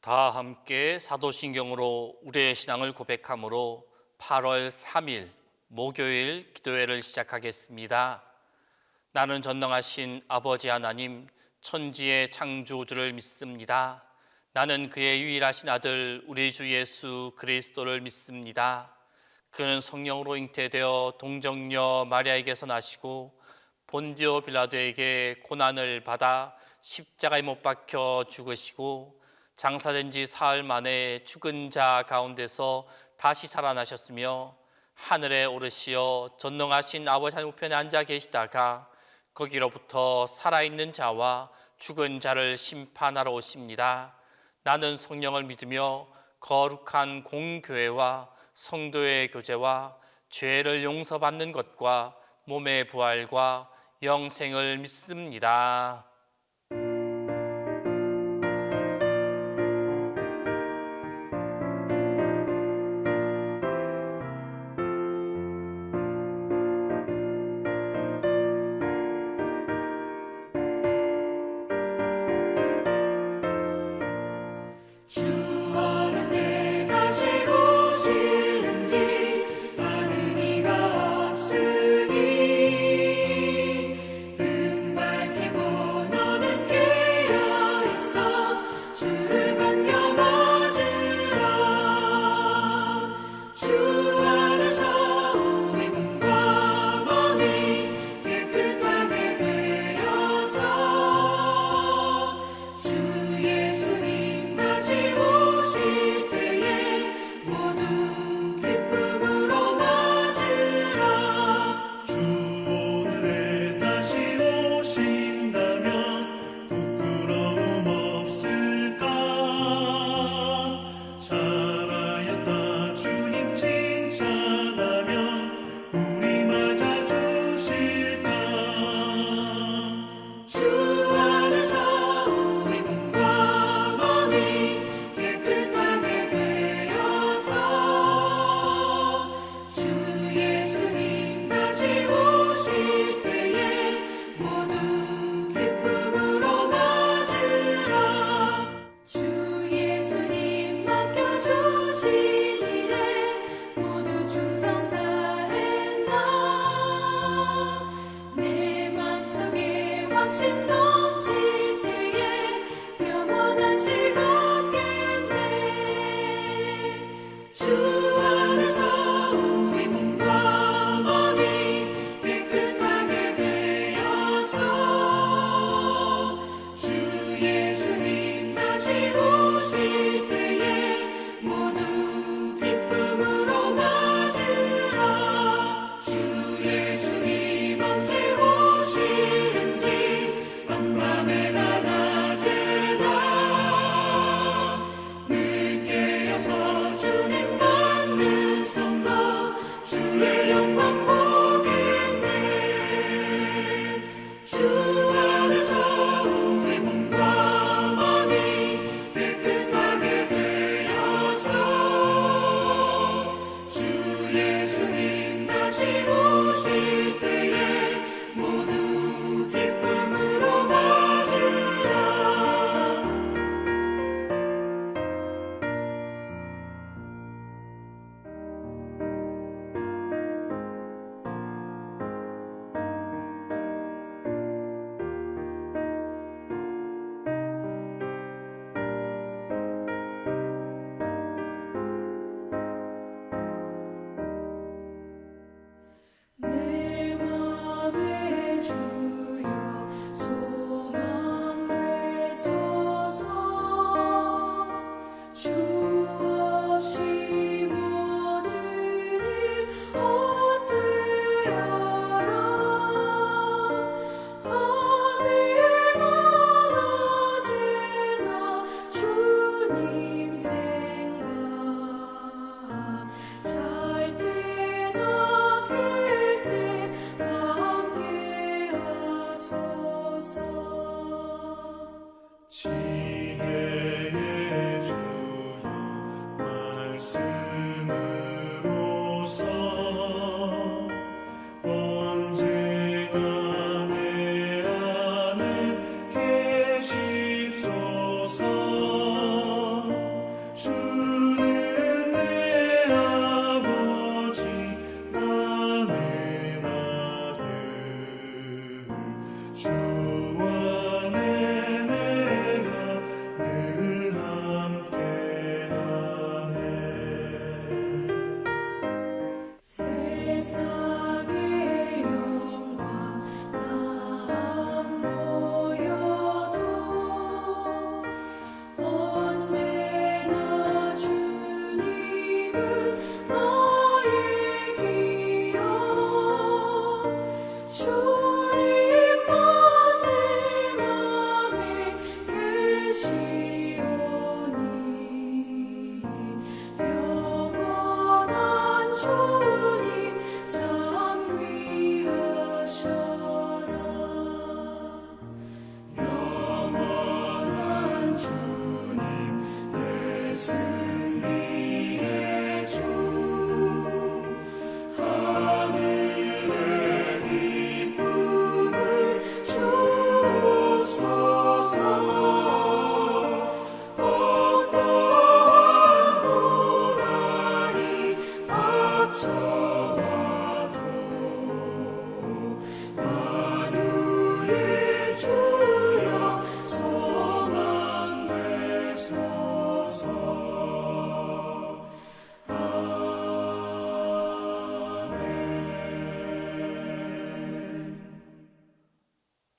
다 함께 사도신경으로 우리의 신앙을 고백함으로 8월 3일 목요일 기도회를 시작하겠습니다. 나는 전능하신 아버지 하나님, 천지의 창조주를 믿습니다. 나는 그의 유일하신 아들 우리 주 예수 그리스도를 믿습니다. 그는 성령으로 잉태되어 동정녀 마리아에게서 나시고 본디오 빌라도에게 고난을 받아 십자가에 못 박혀 죽으시고 장사된 지 사흘 만에 죽은 자 가운데서 다시 살아나셨으며 하늘에 오르시어 전능하신 아버지 하나님 우편에 앉아 계시다가 거기로부터 살아있는 자와 죽은 자를 심판하러 오십니다. 나는 성령을 믿으며 거룩한 공교회와 성도의 교제와 죄를 용서받는 것과 몸의 부활과 영생을 믿습니다.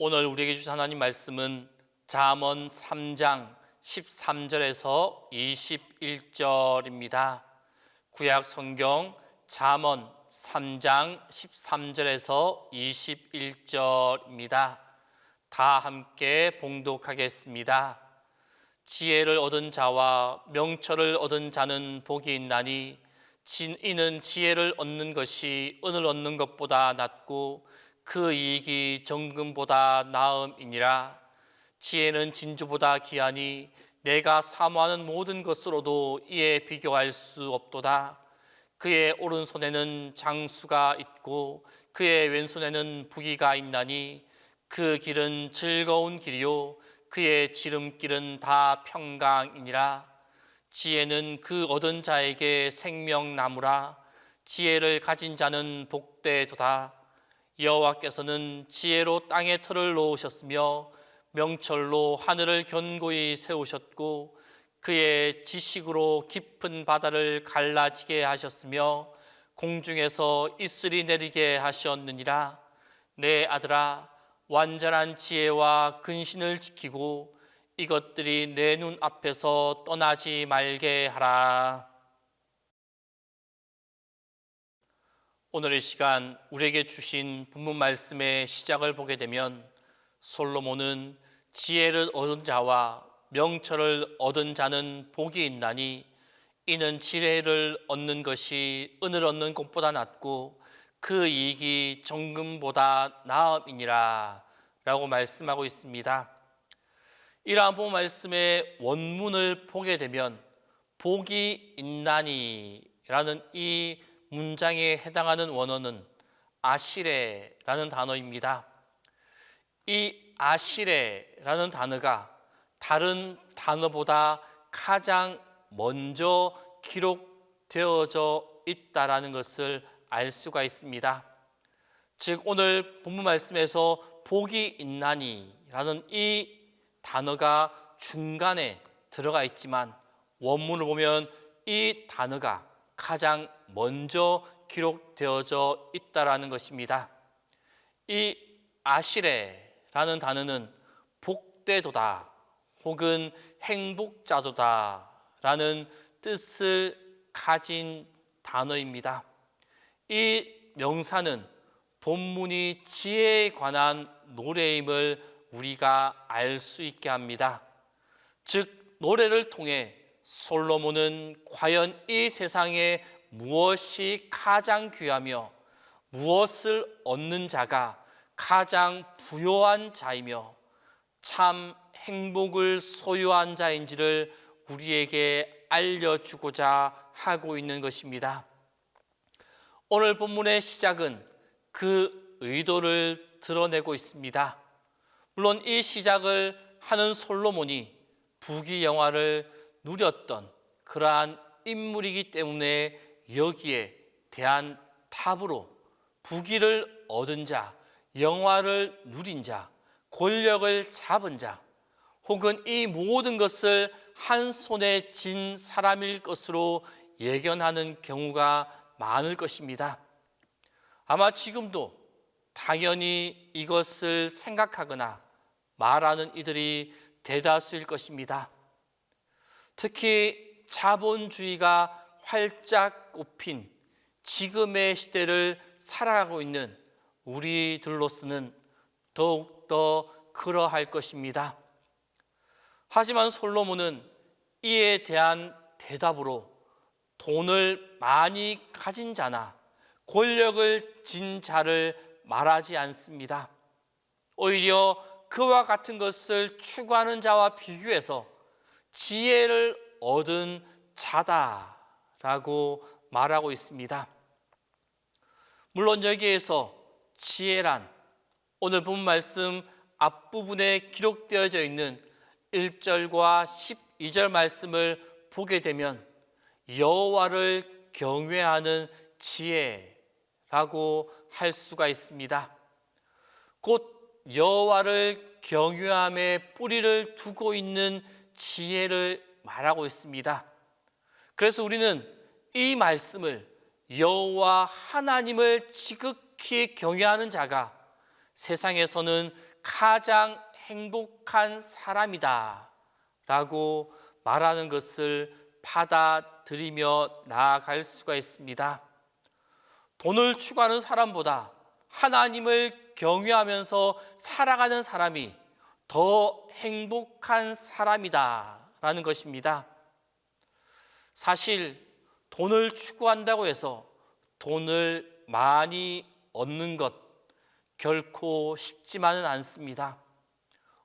오늘 우리에게 주신 하나님 말씀은 잠언 3장 13절에서 21절입니다. 구약 성경 잠언 3장 13절에서 21절입니다. 다 함께 봉독하겠습니다. 지혜를 얻은 자와 명철을 얻은 자는 복이 있나니 이는 지혜를 얻는 것이 은을 얻는 것보다 낫고 그 이익이 정금보다 나음이니라. 지혜는 진주보다 귀하니 내가 사모하는 모든 것으로도 이에 비교할 수 없도다. 그의 오른손에는 장수가 있고 그의 왼손에는 부귀가 있나니 그 길은 즐거운 길이요 그의 지름길은 다 평강이니라. 지혜는 그 얻은 자에게 생명나무라. 지혜를 가진 자는 복되도다. 여호와께서는 지혜로 땅의 틀을 놓으셨으며 명철로 하늘을 견고히 세우셨고 그의 지식으로 깊은 바다를 갈라지게 하셨으며 공중에서 이슬이 내리게 하셨느니라. 내 아들아, 완전한 지혜와 근신을 지키고 이것들이 내 눈 앞에서 떠나지 말게 하라. 오늘 이 시간 우리에게 주신 본문 말씀의 시작을 보게 되면 솔로몬은 지혜를 얻은 자와 명철을 얻은 자는 복이 있나니 이는 지혜를 얻는 것이 은을 얻는 것보다 낫고 그 이익이 정금보다 나음이니라 라고 말씀하고 있습니다. 이러한 본문 말씀의 원문을 보게 되면 복이 있나니 라는 이 문장에 해당하는 원어는 아시레라는 단어입니다. 이 아시레라는 단어가 다른 단어보다 가장 먼저 기록되어져 있다라는 것을 알 수가 있습니다. 즉 오늘 본문 말씀에서 복이 있나니라는 이 단어가 중간에 들어가 있지만 원문을 보면 이 단어가 가장 먼저 기록되어져 있다라는 것입니다. 이 아시레라는 단어는 복되도다 혹은 행복자도다 라는 뜻을 가진 단어입니다. 이 명사는 본문이 지혜에 관한 노래임을 우리가 알 수 있게 합니다. 즉 노래를 통해 솔로몬은 과연 이 세상에 무엇이 가장 귀하며 무엇을 얻는 자가 가장 부요한 자이며 참 행복을 소유한 자인지를 우리에게 알려주고자 하고 있는 것입니다. 오늘 본문의 시작은 그 의도를 드러내고 있습니다. 물론 이 시작을 하는 솔로몬이 부귀영화를 누렸던 그러한 인물이기 때문에 여기에 대한 답으로 부귀를 얻은 자, 영화를 누린 자, 권력을 잡은 자, 혹은 이 모든 것을 한 손에 쥔 사람일 것으로 예견하는 경우가 많을 것입니다. 아마 지금도 당연히 이것을 생각하거나 말하는 이들이 대다수일 것입니다. 특히 자본주의가 활짝 꼽힌 지금의 시대를 살아가고 있는 우리들로서는 더욱더 그러할 것입니다. 하지만 솔로몬은 이에 대한 대답으로 돈을 많이 가진 자나 권력을 진 자를 말하지 않습니다. 오히려 그와 같은 것을 추구하는 자와 비교해서 지혜를 얻은 자다라고 말하고 있습니다. 물론 여기에서 지혜란 오늘 본 말씀 앞부분에 기록되어져 있는 1절과 12절 말씀을 보게 되면 여호와를 경외하는 지혜라고 할 수가 있습니다. 곧 여호와를 경외함에 뿌리를 두고 있는 지혜를 말하고 있습니다. 그래서 우리는 이 말씀을 여호와 하나님을 지극히 경외하는 자가 세상에서는 가장 행복한 사람이다 라고 말하는 것을 받아들이며 나아갈 수가 있습니다. 돈을 추구하는 사람보다 하나님을 경외하면서 살아가는 사람이 더 행복한 사람이다 라는 것입니다. 사실 돈을 추구한다고 해서 돈을 많이 얻는 것 결코 쉽지만은 않습니다.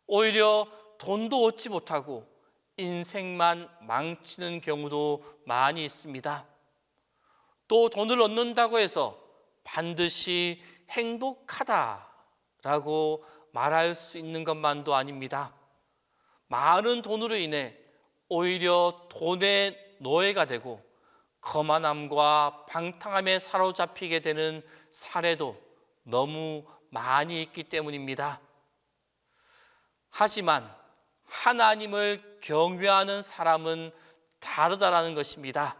오히려 돈도 얻지 못하고 인생만 망치는 경우도 많이 있습니다. 또 돈을 얻는다고 해서 반드시 행복하다라고 말할 수 있는 것만도 아닙니다. 많은 돈으로 인해 오히려 돈의 노예가 되고 거만함과 방탕함에 사로잡히게 되는 사례도 너무 많이 있기 때문입니다. 하지만 하나님을 경외하는 사람은 다르다라는 것입니다.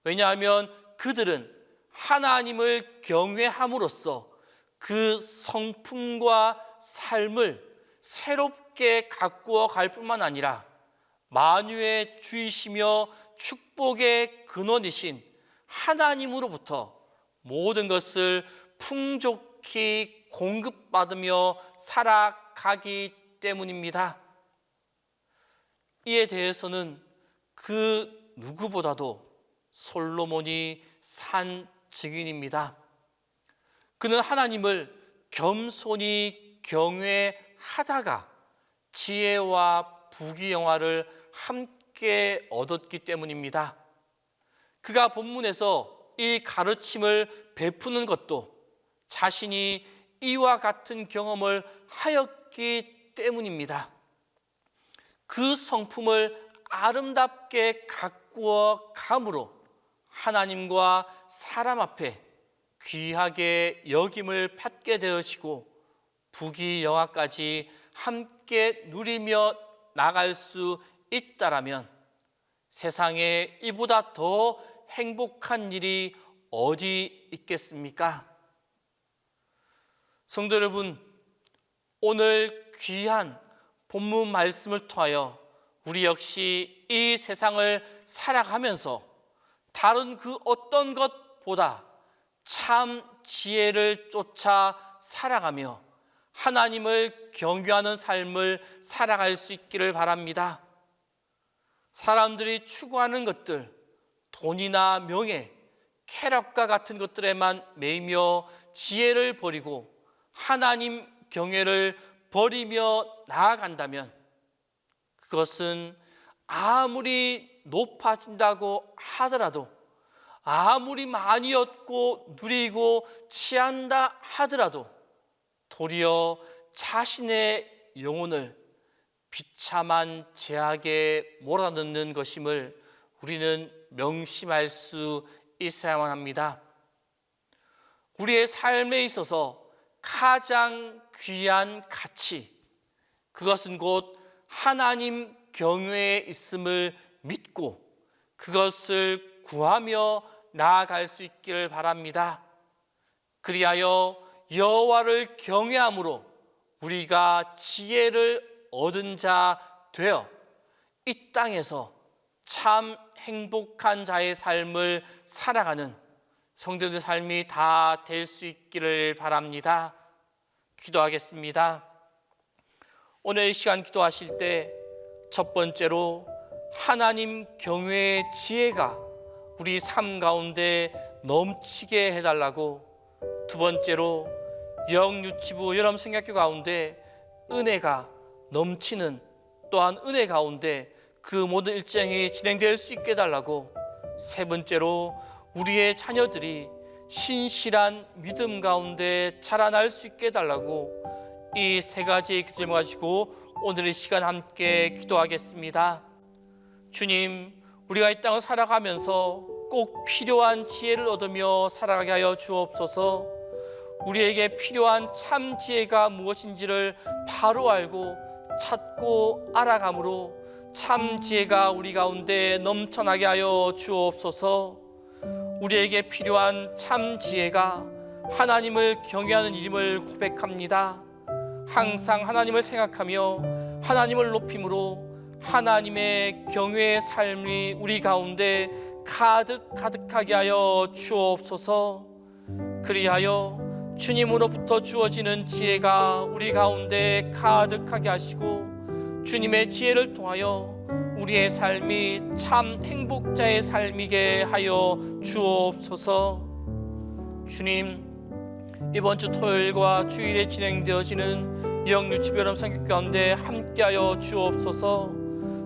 왜냐하면 그들은 하나님을 경외함으로써 그 성품과 삶을 새롭게 가꾸어 갈 뿐만 아니라 만유의 주이시며 축복의 근원이신 하나님으로부터 모든 것을 풍족히 공급받으며 살아가기 때문입니다. 이에 대해서는 그 누구보다도 솔로몬이 산 증인입니다. 그는 하나님을 겸손히 경외하다가 지혜와 부귀영화를 함께 얻었기 때문입니다. 그가 본문에서 이 가르침을 베푸는 것도 자신이 이와 같은 경험을 하였기 때문입니다. 그 성품을 아름답게 가꾸어 감으로 하나님과 사람 앞에 귀하게 여김을 받게 되어지고 부귀영화까지 함께 누리며 나갈 수 있다라면 세상에 이보다 더 행복한 일이 어디 있겠습니까? 성도 여러분, 오늘 귀한 본문 말씀을 통하여 우리 역시 이 세상을 살아가면서 다른 그 어떤 것보다 참 지혜를 쫓아 살아가며 하나님을 경외하는 삶을 살아갈 수 있기를 바랍니다. 사람들이 추구하는 것들, 돈이나 명예, 쾌락과 같은 것들에만 매이며 지혜를 버리고 하나님 경외를 버리며 나아간다면 그것은 아무리 높아진다고 하더라도, 아무리 많이 얻고 누리고 취한다 하더라도 도리어 자신의 영혼을 비참한 죄악에 몰아넣는 것임을 우리는 명심할 수 있어야만 합니다. 우리의 삶에 있어서 가장 귀한 가치, 그것은 곧 하나님 경외에 있음을 믿고 그것을 구하며 나아갈 수 있기를 바랍니다. 그리하여 여호와를 경외함으로 우리가 지혜를 얻은 자 되어 이 땅에서 참 행복한 자의 삶을 살아가는 성도들의 삶이 다 될 수 있기를 바랍니다. 기도하겠습니다. 오늘 이 시간 기도하실 때 첫 번째로 하나님 경외의 지혜가 우리 삶 가운데 넘치게 해달라고, 두 번째로 영유치부 여름 생각교 가운데 은혜가 넘치는, 또한 은혜 가운데 그 모든 일정이 진행될 수 있게 해달라고, 세 번째로 우리의 자녀들이 신실한 믿음 가운데 자라날 수 있게 해달라고, 이 세 가지의 기도를 가지고 오늘의 시간 함께 기도하겠습니다. 주님, 우리가 이 땅을 살아가면서 꼭 필요한 지혜를 얻으며 살아가게 하여 주옵소서. 우리에게 필요한 참 지혜가 무엇인지를 바로 알고 찾고 알아감으로 참 지혜가 우리 가운데 넘쳐나게 하여 주옵소서. 우리에게 필요한 참 지혜가 하나님을 경외하는 일임을 고백합니다. 항상 하나님을 생각하며 하나님을 높임으로 하나님의 경외의 삶이 우리 가운데 가득하게 하여 주옵소서. 그리하여 주님으로부터 주어지는 지혜가 우리 가운데 가득하게 하시고 주님의 지혜를 통하여 우리의 삶이 참 행복자의 삶이게 하여 주옵소서. 주님, 이번 주 토요일과 주일에 진행되어지는 영유치별험 성교 가운데 함께하여 주옵소서.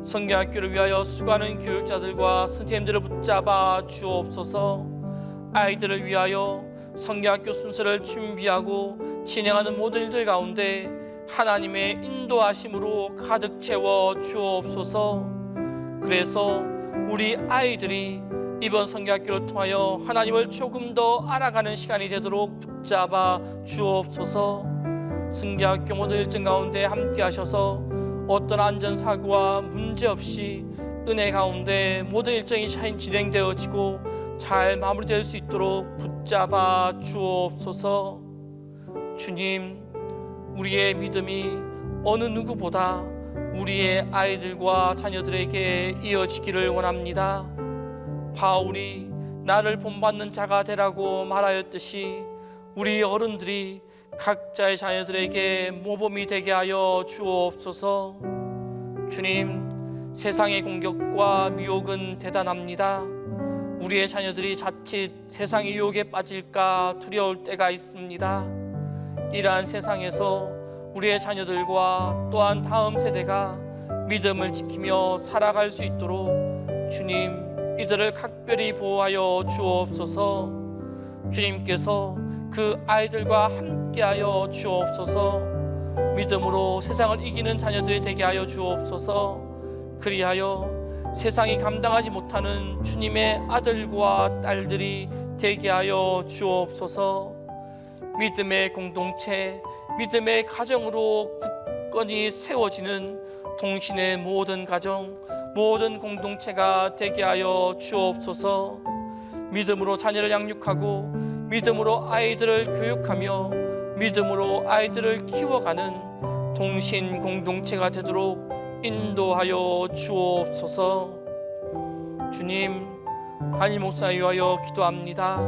성경학교를 위하여 수고하는 교육자들과 선생님들을 붙잡아 주옵소서. 아이들을 위하여 성경학교 순서를 준비하고 진행하는 모든 일들 가운데 하나님의 인도하심으로 가득 채워 주옵소서. 그래서 우리 아이들이 이번 성경학교를 통하여 하나님을 조금 더 알아가는 시간이 되도록 붙잡아 주옵소서. 성경학교 모든 일정 가운데 함께 하셔서 어떤 안전사고와 문제없이 은혜 가운데 모든 일정이 잘 진행되어지고 잘 마무리될 수 있도록 붙잡아 주옵소서. 주님, 우리의 믿음이 어느 누구보다 우리의 아이들과 자녀들에게 이어지기를 원합니다. 바울이 나를 본받는 자가 되라고 말하였듯이 우리 어른들이 각자의 자녀들에게 모범이 되게 하여 주옵소서. 주님, 세상의 공격과 미혹은 대단합니다. 우리의 자녀들이 자칫 세상의 유혹에 빠질까 두려울 때가 있습니다. 이러한 세상에서 우리의 자녀들과 또한 다음 세대가 믿음을 지키며 살아갈 수 있도록 주님, 이들을 각별히 보호하여 주옵소서. 주님께서 그 아이들과 함께하여 주옵소서. 믿음으로 세상을 이기는 자녀들이 되게 하여 주옵소서. 그리하여 세상이 감당하지 못하는 주님의 아들과 딸들이 되게 하여 주옵소서. 믿음의 공동체, 믿음의 가정으로 굳건히 세워지는 동신의 모든 가정, 모든 공동체가 되게 하여 주옵소서. 믿음으로 자녀를 양육하고 믿음으로 아이들을 교육하며 믿음으로 아이들을 키워가는 동신 공동체가 되도록 인도하여 주옵소서. 주님, 담임 목사를 위하여 기도합니다.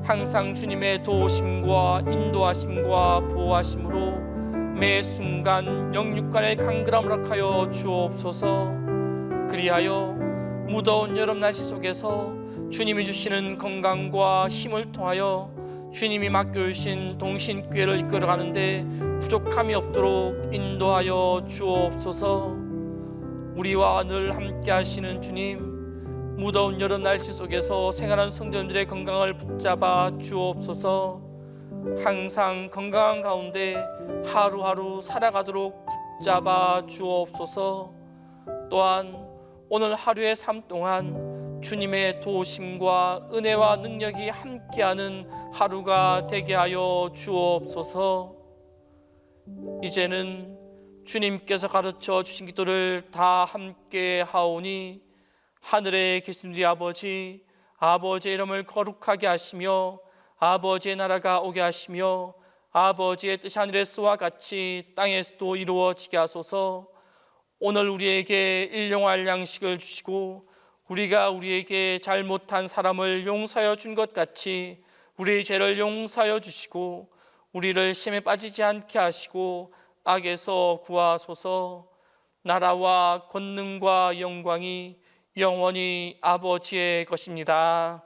항상 주님의 도우심과 인도하심과 보호하심으로 매 순간 영육간의 강건함을 허락하여 주옵소서. 그리하여 무더운 여름 날씨 속에서 주님이 주시는 건강과 힘을 통하여 주님이 맡겨주신 동신교회를 이끌어가는데 부족함이 없도록 인도하여 주옵소서. 우리와 늘 함께 하시는 주님, 무더운 여름 날씨 속에서 생활하는 성도님들의 건강을 붙잡아 주옵소서. 항상 건강한 가운데 하루하루 살아가도록 붙잡아 주옵소서. 또한 오늘 하루의 삶 동안 주님의 도우심과 은혜와 능력이 함께하는 하루가 되게 하여 주옵소서. 이제는 주님께서 가르쳐 주신 기도를 다 함께 하오니 하늘에 계신 우리 아버지, 아버지의 이름을 거룩하게 하시며 아버지의 나라가 오게 하시며 아버지의 뜻이 하늘에서와 같이 땅에서도 이루어지게 하소서. 오늘 우리에게 일용할 양식을 주시고 우리가 우리에게 잘못한 사람을 용서하여 준 것 같이 우리의 죄를 용서하여 주시고 우리를 시험에 빠지지 않게 하시고 악에서 구하소서. 나라와 권능과 영광이 영원히 아버지의 것입니다.